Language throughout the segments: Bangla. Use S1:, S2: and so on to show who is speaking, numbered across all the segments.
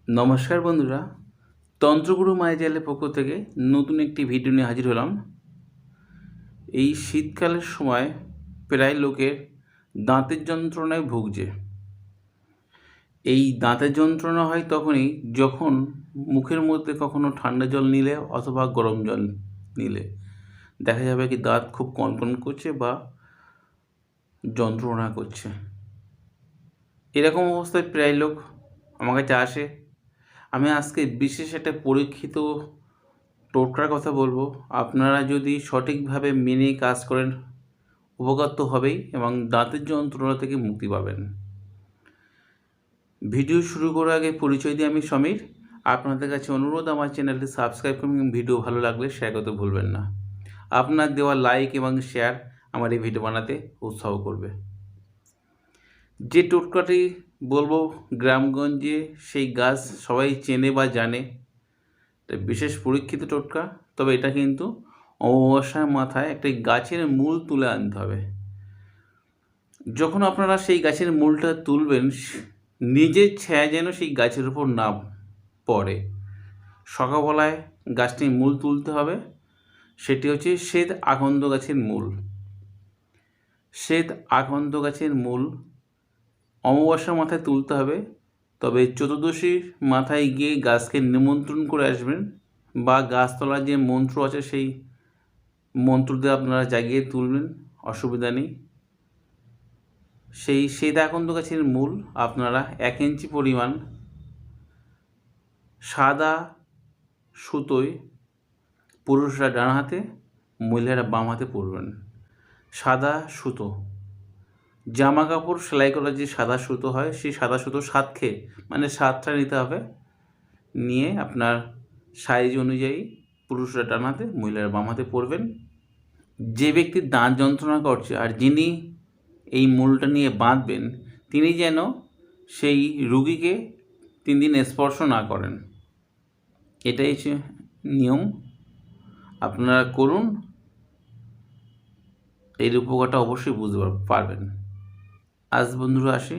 S1: নমস্কার বন্ধুরা, তন্ত্রগুরু মায়াজালের পক্ষ থেকে নতুন একটি ভিডিও নিয়ে হাজির হলাম। এই শীতকালের সময় প্রায় লোকের দাঁতের যন্ত্রণায় ভুগছে। এই দাঁতের যন্ত্রণা হয় তখনই যখন মুখের মধ্যে কখনো ঠান্ডা জল নিলে অথবা গরম জল নিলে দেখা যাবে কি দাঁত খুব কনকন করছে বা যন্ত্রণা করছে। এরকম অবস্থায় প্রায় লোক আমার কাছে আসে। আমি আজকে বিশেষ একটা পরীক্ষিত টোটকার কথা বলবো। আপনারা যদি সঠিকভাবে মেনে কাজ করেন উপকার তো হবেই এবং দাঁতের যন্ত্রণা থেকে মুক্তি পাবেন। ভিডিও শুরু করার আগে পরিচয় দিয়ে আমি সমীর। আপনাদের কাছে অনুরোধ, আমার চ্যানেলটি সাবস্ক্রাইব করুন এবং ভিডিও ভালো লাগলে শেয়ার করতে ভুলবেন না। আপনার দেওয়া লাইক এবং শেয়ার আমার এই ভিডিও বানাতে উৎসাহ করবে। যে টোটকাটি বলবো গ্রামগঞ্জে সেই গাছ সবাই চেনে বা জানে, বিশেষ পরীক্ষিত টোটকা। তবে এটা কিন্তু অমাবস্যার মাথায় একটা গাছের মূল তুলে আনতে হবে। যখন আপনারা সেই গাছের মূলটা তুলবেন, নিজের ছায়া যেন সেই গাছের উপর না পড়ে। সকালবেলায় গাছটির মূল তুলতে হবে। সেটি হচ্ছে শ্বেত আকন্দ গাছের মূল। শ্বেত আকন্দ গাছের মূল অমাবস্যার মাথায় তুলতে হবে। তবে চতুর্দশীর মাথায় গিয়ে গাছকে নিমন্ত্রণ করে আসবেন, বা গাছতলার যে মন্ত্র আছে সেই মন্ত্র দিয়ে আপনারা জাগিয়ে তুলবেন, অসুবিধা নেই। সেই শ্বেত আকন্দ গাছের মূল আপনারা 1 ইঞ্চি পরিমাণ সাদা সুতোয়, পুরুষরা ডান হাতে, মহিলারা বাম হাতে পরবেন। সাদা সুতো, জামা কাপড় সেলাই করা যে সাদা সুতো হয়, সেই সাদা সুতো 7 মানে 7টা নিতে হবে। নিয়ে আপনার সাইজ অনুযায়ী পুরুষরা ডান হাতে, মহিলারা বাম হাতে পরবেন। যে ব্যক্তির দাঁত যন্ত্রণা করছে আর যিনি এই মূলটা নিয়ে বাঁধবেন, তিনি যেন সেই রুগীকে 3 দিন স্পর্শ না করেন। এটাই হচ্ছে নিয়ম। আপনারা করুন, এর উপকারটা অবশ্যই বুঝতে পারবেন। আজ বন্ধুরা আসি,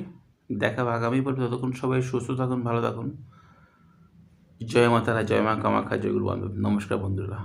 S1: দেখা আগামী পর্বে। ততক্ষণ সবাই সুস্থ থাকুন, ভালো থাকুন। জয় মা তারা, জয় মা কামাখ্যা, জয় গুরু বান্ধব। নমস্কার বন্ধুরা।